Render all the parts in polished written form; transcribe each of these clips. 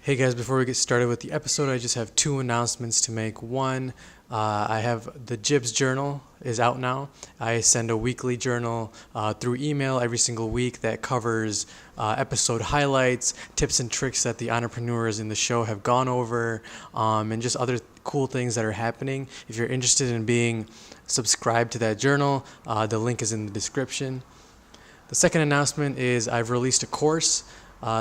Hey guys, before we get started with the episode, I just have two announcements to make. One, I have the Jibs Journal is out now. I send a weekly journal through email every single week that covers episode highlights, tips and tricks that the entrepreneurs in the show have gone over, and just other cool things that are happening. If you're interested in being subscribed to that journal, the link is in the description. The second announcement is I've released a course.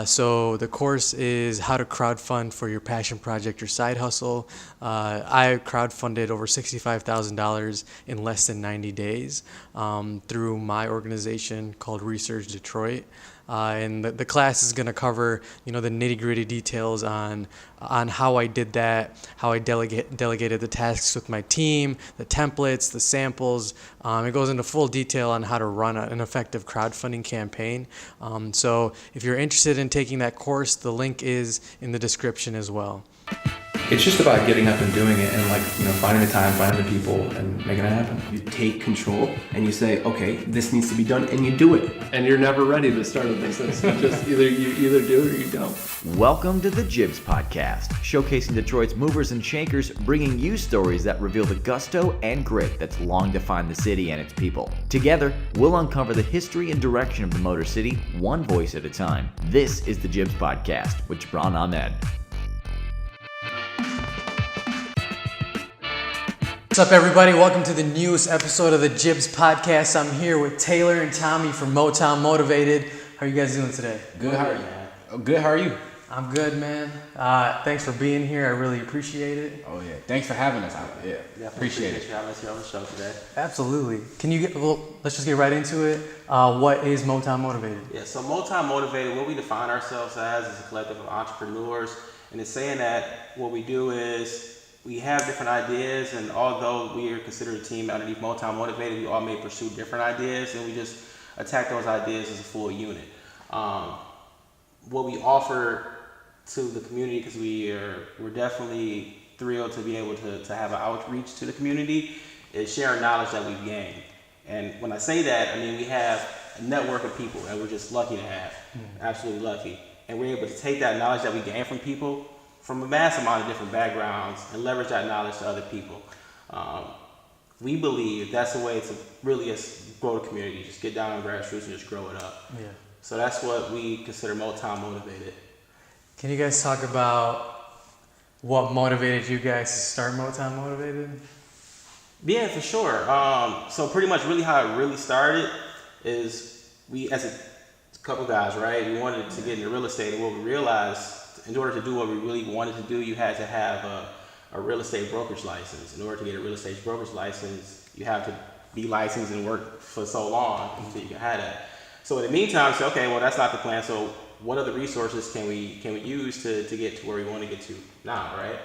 So the course is how to crowdfund for your passion project, your side hustle. I crowdfunded over $65,000 in less than 90 days through my organization called Research Detroit. And the class is going to cover, the nitty-gritty details on how I did that, how I delegated the tasks with my team, the templates, the samples. It goes into full detail on how to run an effective crowdfunding campaign. So if you're interested in taking that course, the link is in the description as well. It's just about getting up and doing it and finding the time, finding the people, and making it happen. You take control and you say, okay, this needs to be done, and you do it. And you're never ready to start a business. You just either do it or you don't. Welcome to the Jibs Podcast, showcasing Detroit's movers and shakers, bringing you stories that reveal the gusto and grit that's long defined the city and its people. Together, we'll uncover the history and direction of the Motor City, one voice at a time. This is the Jibs Podcast with Jibran Ahmed. What's up, everybody? Welcome to the newest episode of the Jibs Podcast. I'm here with Taylor and Tommy from Motown Motivated. How are you guys doing today? Good, how are you? Good, how are you? I'm good, man. Thanks for being here. I really appreciate it. Oh, yeah. Thanks for having us. Appreciate it. You having us here on the show today. Absolutely. Let's just get right into it. What is Motown Motivated? Yeah, so Motown Motivated, what we define ourselves as is a collective of entrepreneurs. And it's saying that what we do is we have different ideas, and although we are considered a team underneath Motown Motivated, we all may pursue different ideas, and we just attack those ideas as a full unit. What we offer to the community, because we're definitely thrilled to be able to have an outreach to the community, is sharing knowledge that we've gained. And when I say that, I mean we have a network of people that we're just lucky to have, absolutely lucky. And we're able to take that knowledge that we gain from people from a mass amount of different backgrounds and leverage that knowledge to other people. We believe that's the way to really just grow the community, just get down on grassroots and just grow it up. Yeah. So that's what we consider Motown Motivated. Can you guys talk about what motivated you guys to start Motown Motivated? Yeah, for sure. So pretty much really how it really started is we, as a couple guys, right, we wanted to get into real estate, and what we realized, in order to do what we really wanted to do, you had to have a real estate brokerage license. In order to get a real estate brokerage license, you have to be licensed and work for so long until you can have that. So in the meantime, we said, okay, well, that's not the plan. So what other resources can we use to get to where we want to get to now, right?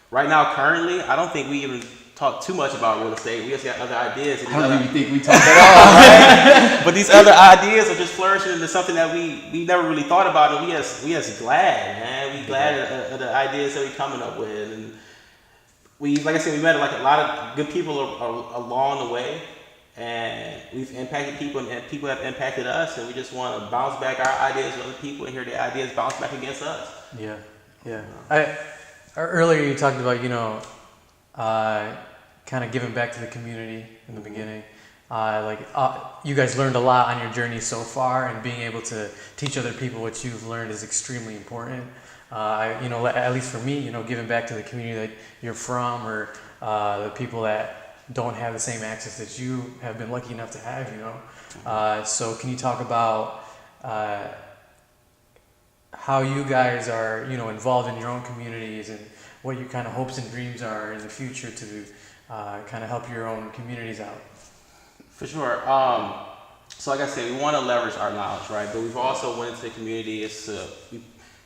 Right now, currently, I don't think we even talk too much about real estate. We just got other ideas. I don't even think we talk at all, right? But these other ideas are just flourishing into something that we never really thought about, and we just glad, man. We glad of the ideas that we coming up with, and we, like I said, we met like a lot of good people along the way, and we've impacted people, and people have impacted us, and we just want to bounce back our ideas with other people and hear their ideas bounce back against us. Yeah. Earlier you talked about kind of giving back to the community in the beginning. You guys learned a lot on your journey so far, and being able to teach other people what you've learned is extremely important. At least for me, giving back to the community that you're from, or the people that don't have the same access that you have been lucky enough to have, So can you talk about how you guys are, involved in your own communities, and what your kind of hopes and dreams are in the future to kind of help your own communities out? For sure. So like I said, we want to leverage our knowledge, right? But we've also went into the community. We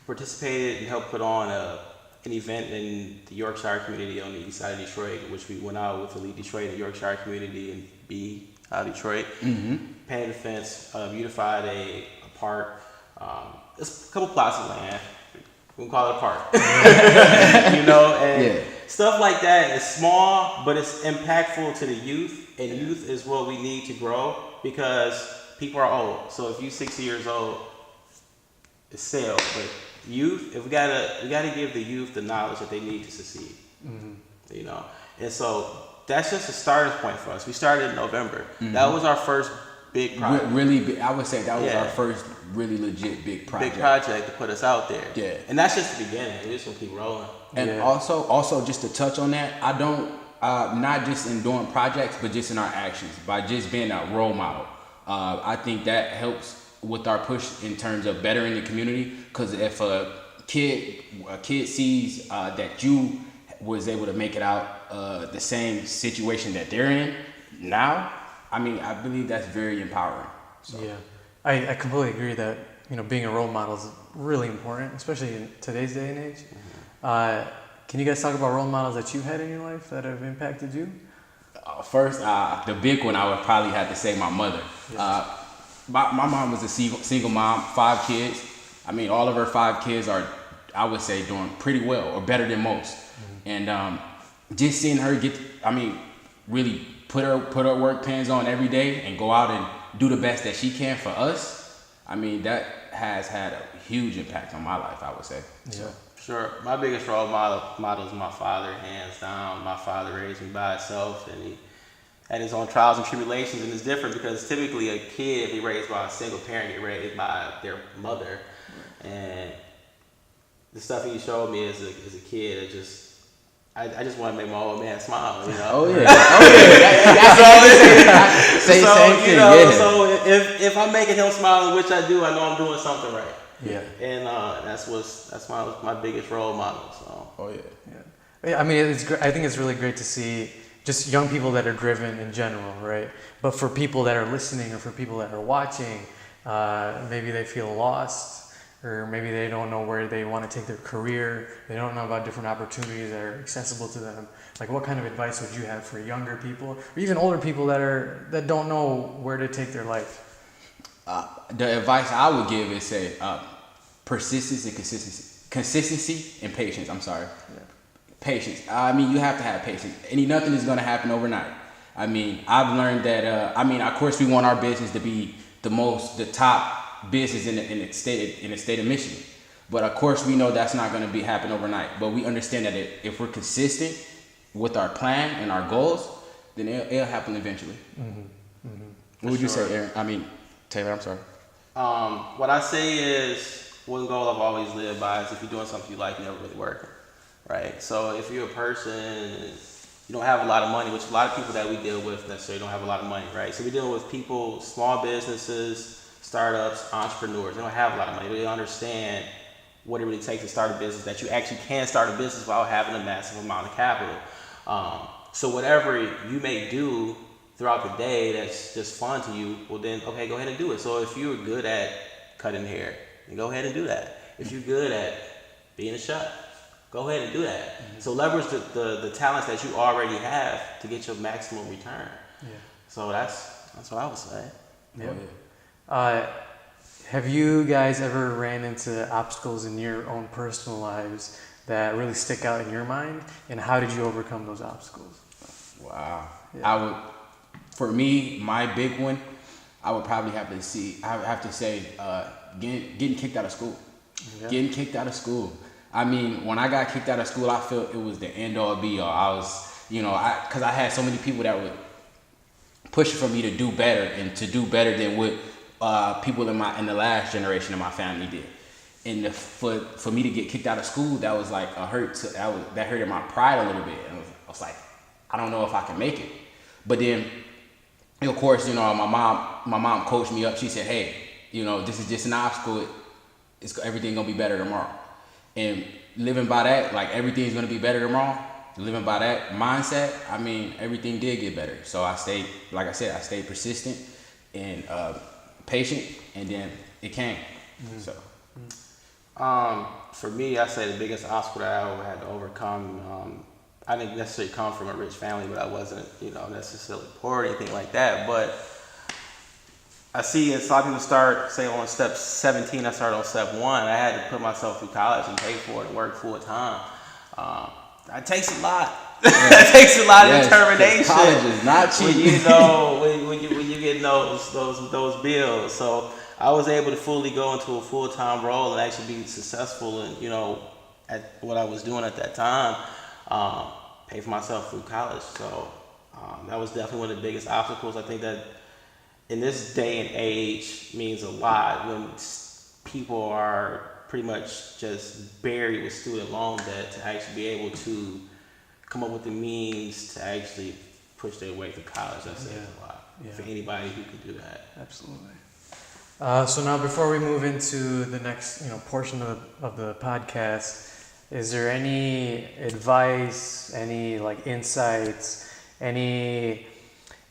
participated and helped put on an event in the Yorkshire community on the east side of Detroit, which we went out with the Lead Detroit, the Yorkshire community, and be out of Detroit. Painted a fence, beautified a park. It's a couple plots of land. We can call it a park. And stuff like that is small, but it's impactful to the youth. And youth is what we need to grow, because people are old. So if you're 60 years old, it's sales, but youth, if we gotta give the youth the knowledge that they need to succeed. You know, and so that's just a starting point for us. We started in November. That was our first big project. I would say that was our first really legit big project. Big project to put us out there. Yeah. And that's just the beginning. We're just gonna keep rolling. And also just to touch on that, I don't not just in doing projects, but just in our actions, by just being a role model. I think that helps with our push in terms of bettering the community. Because if a kid sees that you was able to make it out the same situation that they're in now, I mean, I believe that's very empowering. So. Yeah, I completely agree that, you know, being a role model is really important, especially in today's day and age. Can you guys talk about role models that you've had in your life that have impacted you? First, the big one, I would probably have to say my mother. Yeah. My mom was a single mom, 5 kids. I mean, all of her 5 kids are, I would say, doing pretty well or better than most. And just seeing her really put her work pants on every day and go out and do the best that she can for us. I mean, that has had a huge impact on my life, I would say. Yeah. Sure. My biggest role model is my father, hands down. My father raised me by himself, and he had his own trials and tribulations, and it's different because typically a kid, if he's raised by a single parent, get raised by their mother. And the stuff he showed me as a kid, I just want to make my old man smile, you know? Oh, yeah. Say the same thing, So if I'm making him smile, which I do, I know I'm doing something right. Yeah. And that's my biggest role model. So. Oh, Yeah, I mean, it's great. I think it's really great to see just young people that are driven in general, right? But for people that are listening or for people that are watching, maybe they feel lost, or maybe they don't know where they want to take their career. They don't know about different opportunities that are accessible to them. Like, what kind of advice would you have for younger people, or even older people that don't know where to take their life? The advice I would give is say persistence and consistency and patience. Patience. I mean, you have to have patience. Nothing is going to happen overnight. I mean, I've learned that. Of course, we want our business to be the top business in the state of Michigan. But of course, we know that's not going to happen overnight. But we understand that if we're consistent with our plan and our goals, then it'll happen eventually. What would you say, Aaron? I mean, Taylor, I'm sorry. What I say is, one goal I've always lived by is if you're doing something you like, you're never really working, right? So if you're a person, you don't have a lot of money, which a lot of people that we deal with necessarily don't have a lot of money, right? So we're dealing with people, small businesses, startups, entrepreneurs. They don't have a lot of money. They don't understand what it really takes to start a business, that you actually can start a business without having a massive amount of capital. So whatever you may do throughout the day that's just fun to you, well then, okay, go ahead and do it. So if you're good at cutting hair, then go ahead and do that. If you're good at being a chef, go ahead and do that. So leverage the talents that you already have to get your maximum return. Yeah. So that's what I would say. Yeah. Have you guys ever ran into obstacles in your own personal lives that really stick out in your mind, and how did you overcome those obstacles? Wow. Yeah. For me, my big one, I would probably have to say getting kicked out of school. Yeah. Getting kicked out of school. I mean, when I got kicked out of school, I felt it was the end all be all. I was, because I had so many people that would push for me to do better and to do better than what people in the last generation of my family did. And for me to get kicked out of school, that was like a hurt. That hurted my pride a little bit. And I was like, I don't know if I can make it. But then, of course, my mom coached me up. She said, hey, this is just an obstacle. Everything gonna be better tomorrow. And living by that, like everything's gonna be better tomorrow. Living by that mindset, I mean, everything did get better. So I stayed persistent and patient, and then it came. Mm-hmm. So, for me, I say the biggest obstacle that I ever had to overcome. I didn't necessarily come from a rich family, but I wasn't, necessarily poor or anything like that. But I see a lot of people start, say, on step 17. I started on step 1. I had to put myself through college and pay for it and work full time. That takes a lot. That takes a lot of determination. College is not cheap. When you get those bills. So I was able to fully go into a full-time role and actually be successful in, at what I was doing at that time, pay for myself through college. So that was definitely one of the biggest obstacles. I think that in this day and age means a lot when people are pretty much just buried with student loan debt, to actually be able to come up with the means to actually push their way through college. That says a lot for anybody who can do that. Absolutely. So now, before we move into the next portion of the podcast, is there any advice, any insights, maybe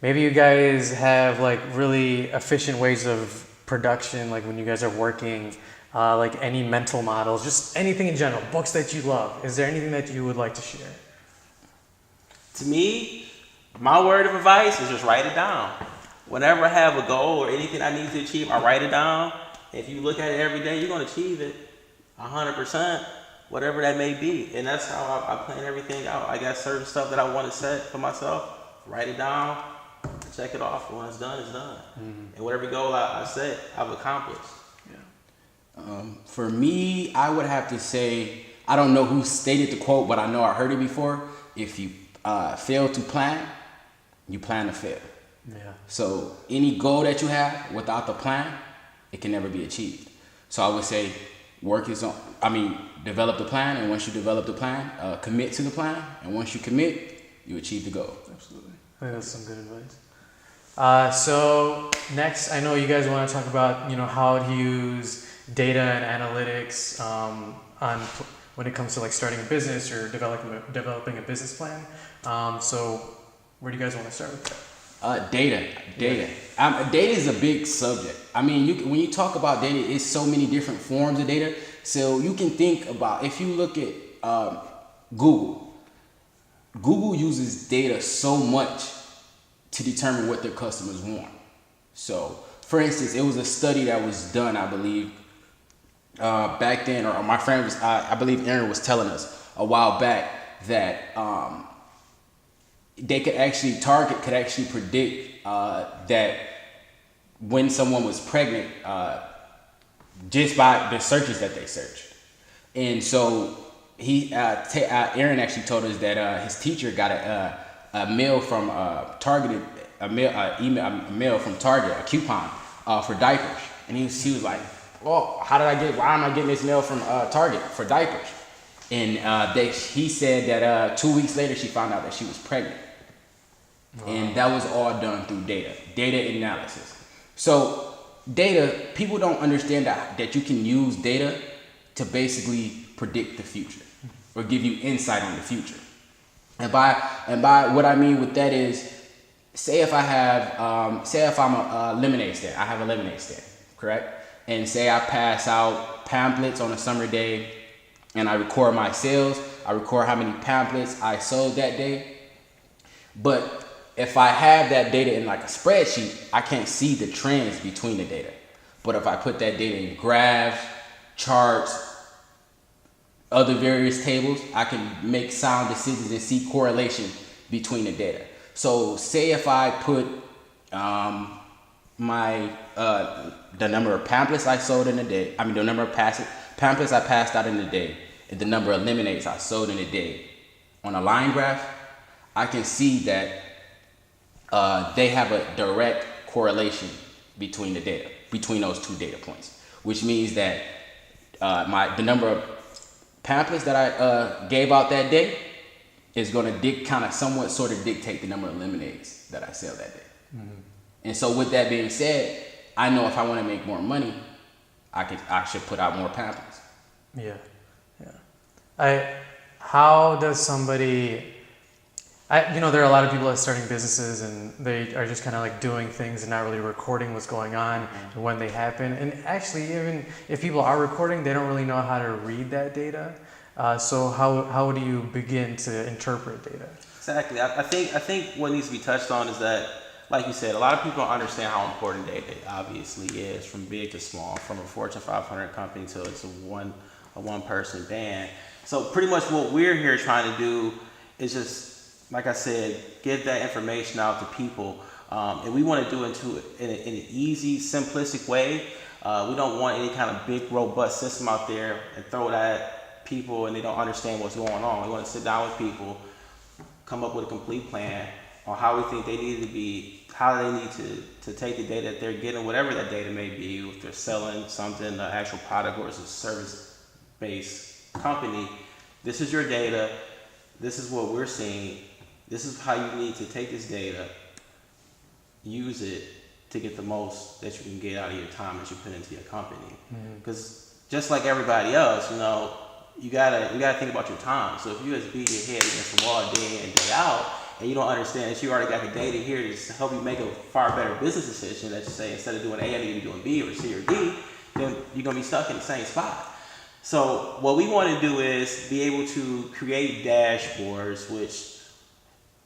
you guys have really efficient ways of production, when you guys are working, any mental models, just anything in general, books that you love. Is there anything that you would like to share? To me, my word of advice is just write it down. Whenever I have a goal or anything I need to achieve, I write it down. If you look at it every day, you're going to achieve it 100%, whatever that may be. And that's how I plan everything out. I got certain stuff that I want to set for myself, write it down, check it off. When it's done, it's done. And whatever goal I set, I've accomplished. For me, I would have to say, I don't know who stated the quote, but I know I heard it before. If you fail to plan, you plan to fail. Yeah. So any goal that you have without the plan, it can never be achieved. So I would say develop the plan, and once you develop the plan, commit to the plan, and once you commit, you achieve the goal. Absolutely. I think that's some good advice. So next, I know you guys want to talk about how to use data and analytics when it comes to starting a business or developing a business plan. So where do you guys want to start with that? Data. Data is a big subject. When you talk about data, it's so many different forms of data. So you can think about, if you look at Google uses data so much to determine what their customers want. So, for instance, it was a study that was done, I believe, back then, or my friend was, I believe Aaron was telling us a while back that Target could actually predict that when someone was pregnant just by the searches that they searched. And so Aaron actually told us that his teacher got a mail from Target, a mail from Target, a coupon for diapers, and he was like, "Well, why am I getting this mail from Target for diapers?" And he said that 2 weeks later she found out that she was pregnant. Wow. And that was all done through data analysis. So people don't understand that you can use data to basically predict the future or give you insight on the future. And by what I mean with that is, say if I'm a lemonade stand, I have a lemonade stand, correct? And say I pass out pamphlets on a summer day and I record my sales, I record how many pamphlets I sold that day. But if I have that data in a spreadsheet, I can't see the trends between the data. But if I put that data in graphs, charts, other various tables, I can make sound decisions and see correlation between the data. So say if I put the number of pamphlets I sold in a day, the number of pamphlets I passed out in a day, and the number of lemonades I sold in a day on a line graph, I can see that they have a direct correlation between those two data points, which means that the number of pamphlets that I gave out that day is going to somewhat dictate the number of lemonades that I sell that day. Mm-hmm. And so with that being said, I know if I want to make more money, I should put out more pamphlets. Yeah. How does somebody... there are a lot of people that are starting businesses and they are just kind of doing things and not really recording what's going on and when they happen. And actually, even if people are recording, they don't really know how to read that data. So how do you begin to interpret data? Exactly. I think what needs to be touched on is that, like you said, a lot of people don't understand how important data obviously is, from big to small, from a Fortune 500 company to it's a one person band. So pretty much what we're here trying to do is just, like I said, get that information out to people. And we want to do it in an easy, simplistic way We don't want any kind of big, robust system out there and throw it at people and they don't understand what's going on. We want to sit down with people, come up with a complete plan on how we think they need to be, how they need to take the data that they're getting, whatever that data may be, if they're selling something, an actual product, or it's a service-based company. This is your data. This is what we're seeing. This is how you need to take this data, use it to get the most that you can get out of your time that you put into your company. Because just like everybody else, you know, you gotta think about your time. So if you just beat your head against the wall day in and day out, and you don't understand that you already got the data here to help you make a far better business decision, that you say instead of doing A, I need to be doing B or C or D, then you're gonna be stuck in the same spot. So what we want to do is be able to create dashboards, which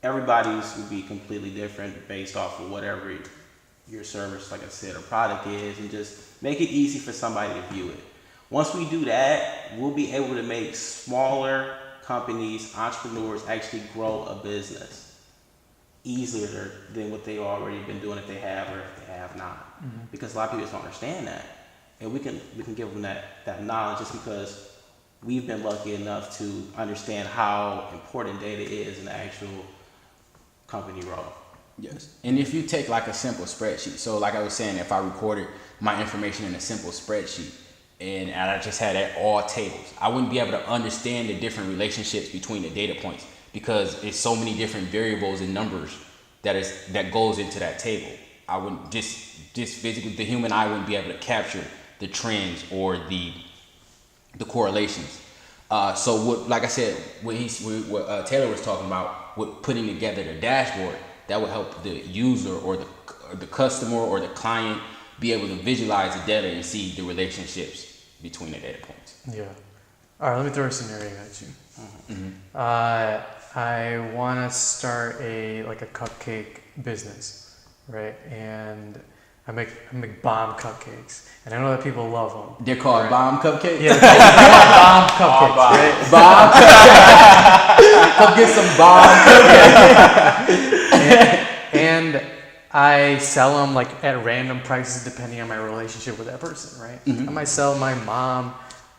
everybody's will be completely different based off of whatever your service, like I said, or product is, and just make it easy for somebody to view it. Once we do that, we'll be able to make smaller companies, entrepreneurs actually grow a business easier than what they've already been doing if they have or if they have not. Because a lot of people just don't understand that. And we can give them that knowledge just because we've been lucky enough to understand how important data is in the actual company role. Yes. And if you take like a simple spreadsheet, so like I was saying, if I recorded my information in a simple spreadsheet and I just had all tables, I wouldn't be able to understand the different relationships between the data points because it's so many different variables and numbers that goes into that table. I wouldn't just physically, the human eye wouldn't be able to capture the trends or the correlations. So what, like I said, what Taylor was talking about, with putting together the dashboard, that would help the user or the customer or the client be able to visualize the data and see the relationships between the data points. Yeah. All right, let me throw a scenario at you. I want to start a cupcake business, right? And I make bomb cupcakes, and I know that people love them. They're called bomb cupcakes? Yeah, bomb cupcakes, right? Bomb cupcakes. Come get some bomb cupcakes. And I sell them like at random prices depending on my relationship with that person, right? I might sell my mom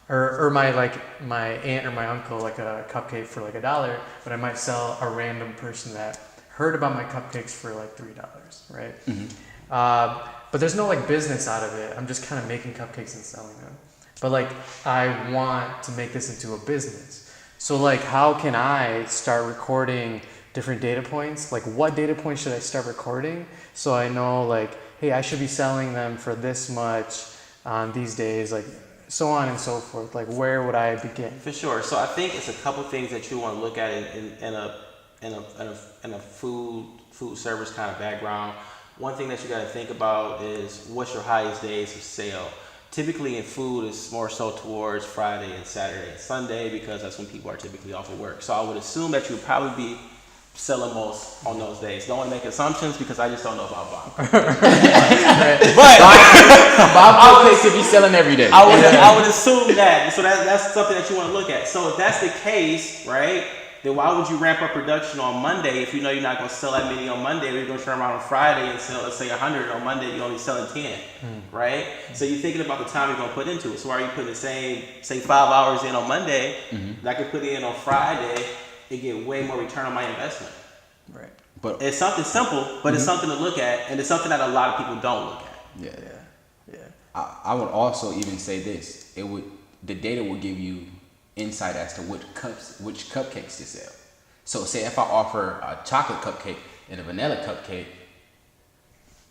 or my aunt or my uncle like a cupcake for like $1, but I might sell a random person that heard about my cupcakes for like $3, right? But there's no like business out of it. I'm just kind of making cupcakes and selling them. But like I want to make this into a business. So like how can I start recording different data points? Like what data points should I start recording so I know like, hey, I should be selling them for this much on these days, like so on and so forth. Like where would I begin? For sure. So I think it's a couple things that you want to look at in a food service kind of background. One thing that you got to think about is what's your highest days of sale. Typically in food, it's more so towards Friday and Saturday and Sunday because that's when people are typically off of work. So I would assume that you would probably be selling most on those days. Don't want to make assumptions because I just don't know about bomb. But bomb cupcakes could be selling every day. I would assume that. So that's something that you want to look at. So if that's the case, right, then why would you ramp up production on Monday if you know you're not going to sell that many on Monday? We're going to turn around on Friday and sell, let's say 100 on Monday, you're only selling 10, right? So you're thinking about the time you're going to put into it. So why are you putting the same, say 5 hours in on Monday, that I could put in on Friday and get way more return on my investment? Right. But it's something simple, but it's something to look at, and it's something that a lot of people don't look at. Yeah. I would also even say this: the data will give you insight as to which cupcakes to sell. So say if I offer a chocolate cupcake and a vanilla cupcake,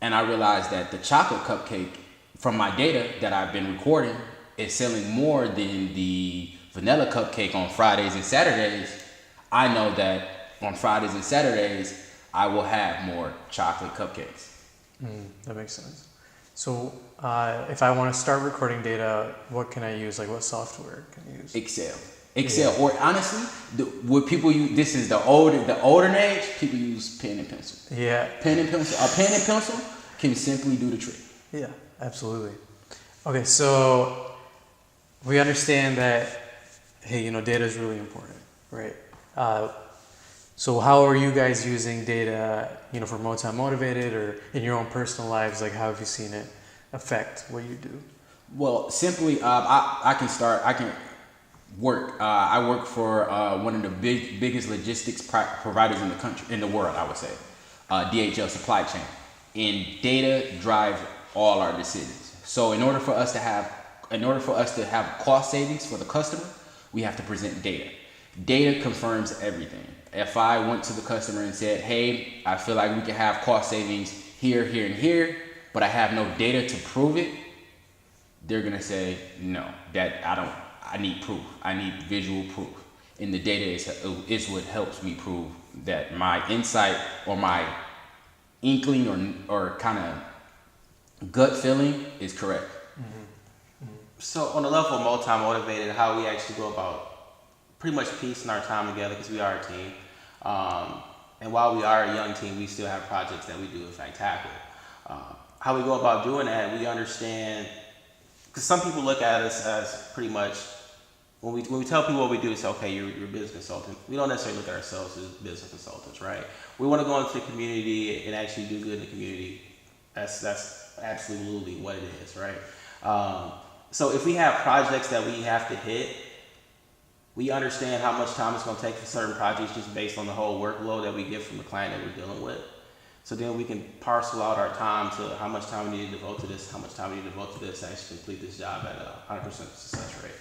and I realize that the chocolate cupcake from my data that I've been recording is selling more than the vanilla cupcake on Fridays and Saturdays, I know that on Fridays and Saturdays I will have more chocolate cupcakes. That makes sense. So if I want to start recording data, what can I use? Like what software can I use? Excel, or honestly, what people use, this is the older age, people use pen and pencil. Yeah. A pen and pencil can simply do the trick. Yeah, absolutely. Okay, so we understand that, hey, data is really important, right? So how are you guys using data, for Motown Motivated or in your own personal lives? Like how have you seen it affect what you do? Well, simply, I can start. I can work. I work for one of the biggest logistics providers in the country, in the world. I would say, DHL Supply Chain, and data drives all our decisions. So, in order for us to have cost savings for the customer, we have to present data. Data confirms everything. If I went to the customer and said, "Hey, I feel like we can have cost savings here, here, and here," but I have no data to prove it, they're gonna say, "No, that I don't. I need proof. I need visual proof." And the data is what helps me prove that my insight or my inkling or kind of gut feeling is correct. So on the level of Motown Motivated, how we actually go about pretty much piecing our time together, because we are a team. And while we are a young team, we still have projects that we do in fact tackle. How we go about doing that, we understand, because some people look at us as pretty much, when we tell people what we do, it's okay, you're a business consultant. We don't necessarily look at ourselves as business consultants, right? We want to go into the community and actually do good in the community. That's absolutely what it is, right? So if we have projects that we have to hit, we understand how much time it's going to take for certain projects just based on the whole workload that we get from the client that we're dealing with. So then we can parcel out our time to how much time we need to devote to this, how much time we need to devote to this to actually complete this job at a 100% success rate.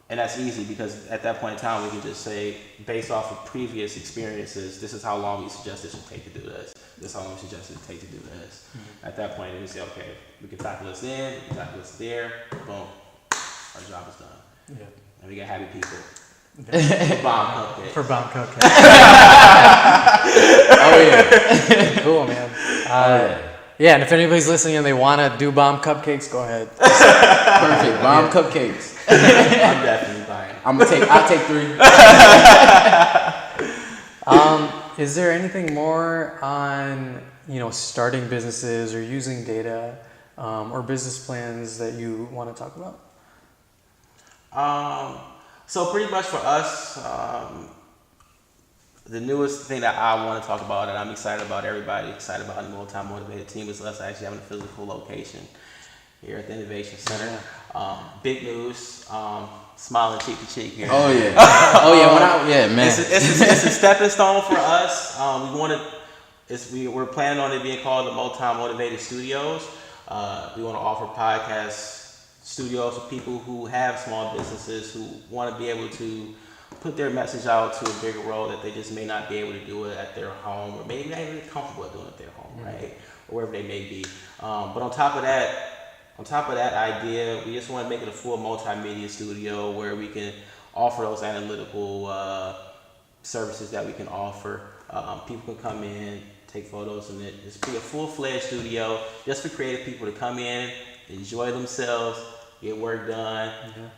And that's easy because at that point in time, we can just say, based off of previous experiences, this is how long we suggest it should take to do this. This is how long we suggest it should take to do this. At that point, we say, okay, we can tackle this then, we can tackle this there, boom, our job is done. Yeah. And we got happy people. For bomb cupcakes. For bomb cupcakes. Oh yeah. Cool, man. Yeah, and if anybody's listening and they want to do bomb cupcakes, go ahead. Perfect. Bomb cupcakes. I'm definitely buying. I'll take 3. Is there anything more on, starting businesses or using data or business plans that you want to talk about? So pretty much for us, the newest thing that I want to talk about, that I'm excited about, everybody excited about in the Motown Motivated team, is us actually having a physical location here at the Innovation Center. Big news, smiling cheek to cheek here. Oh yeah. Man. It's a stepping stone for us. We're planning on it being called the Motown Motivated Studios. We want to offer podcast studios for people who have small businesses who want to be able to put their message out to a bigger world that they just may not be able to do it at their home, or maybe not even comfortable doing it at their home, right? Or wherever they may be. But on top of that idea, we just want to make it a full multimedia studio where we can offer those analytical services that we can offer. People can come in, take photos, and it just be a full-fledged studio just for creative people to come in, enjoy themselves, get work done,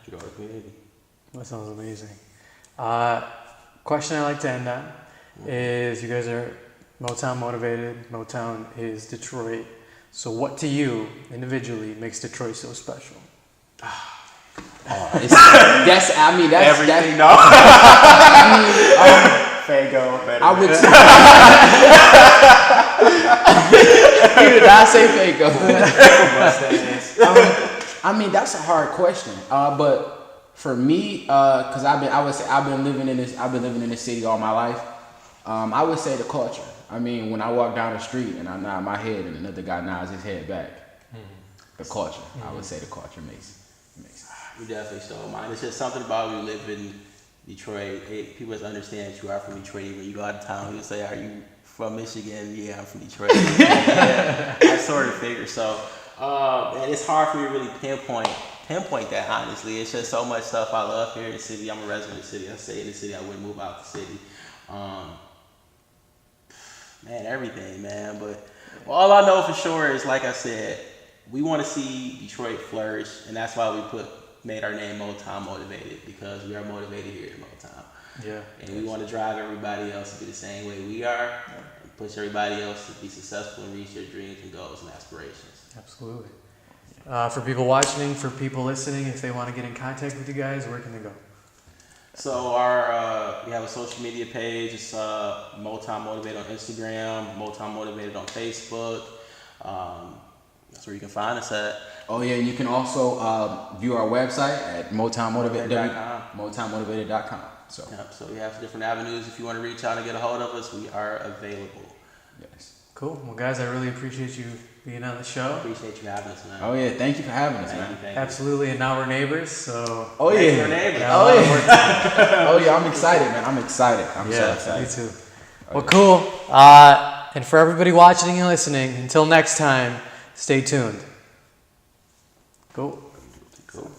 grow our community. That sounds amazing. Question I like to end on is, you guys are Motown Motivated. Motown is Detroit. So what to you individually makes Detroit so special? That's Everything, no. Fago, better. I would. You did not say Fago. That's a hard question. But for me, because I've been living in this city all my life. I would say the culture. When I walk down the street and I nod my head and another guy nods his head back, the culture. I would say the culture makes. You definitely stole mine. It's just something about when you live in Detroit. People just understand that you are from Detroit. When you go out of town, people say, "Are you from Michigan?" Yeah, I'm from Detroit. I sort of figure so. And it's hard for me to really pinpoint that, honestly. It's just so much stuff I love here in the city. I'm a resident of the city. I stay in the city. I wouldn't move out the city. Everything, man. But all I know for sure is, like I said, we want to see Detroit flourish, and that's why we made our name Motown Motivated, because we are motivated here at Motown. Yeah. And we want to drive everybody else to be the same way we are, and push everybody else to be successful and reach their dreams and goals and aspirations. Absolutely. For people watching, for people listening, if they want to get in contact with you guys, where can they go? So we have a social media page. It's Motown Motivated on Instagram, Motown Motivated on Facebook. That's where you can find us at. Oh yeah, and you can also view our website at motownmotivated.com. So Yep, so we have different avenues. If you want to reach out and get a hold of us, we are available. yes. Cool. Well, guys, I really appreciate you being on the show. Appreciate you having us, man. Oh yeah, thank you for having us, man. Thank you. Absolutely, and now we're neighbors, so Oh Thanks yeah. for neighbors. got a lot of work to do. Oh yeah, I'm excited, man. I'm excited. I'm so Yeah, excited. me too. Well, cool. And for everybody watching and listening, until next time, stay tuned. Cool. Cool.